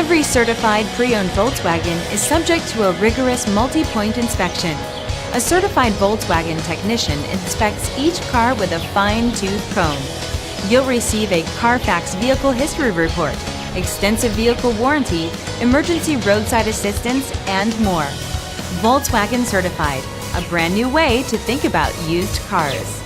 Every certified pre-owned Volkswagen is subject to a rigorous multi-point inspection. A certified Volkswagen technician inspects each car with a fine-tooth comb. You'll receive a Carfax Vehicle History Report, extensive vehicle warranty, emergency roadside assistance, and more. Volkswagen Certified, a brand new way to think about used cars.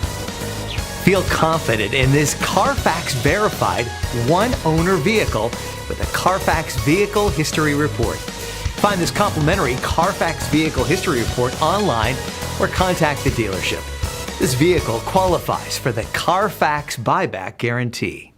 Feel confident in this Carfax verified one-owner vehicle with a Carfax Vehicle History Report. Find this complimentary Carfax Vehicle History Report online or contact the dealership. This vehicle qualifies for the Carfax Buyback Guarantee.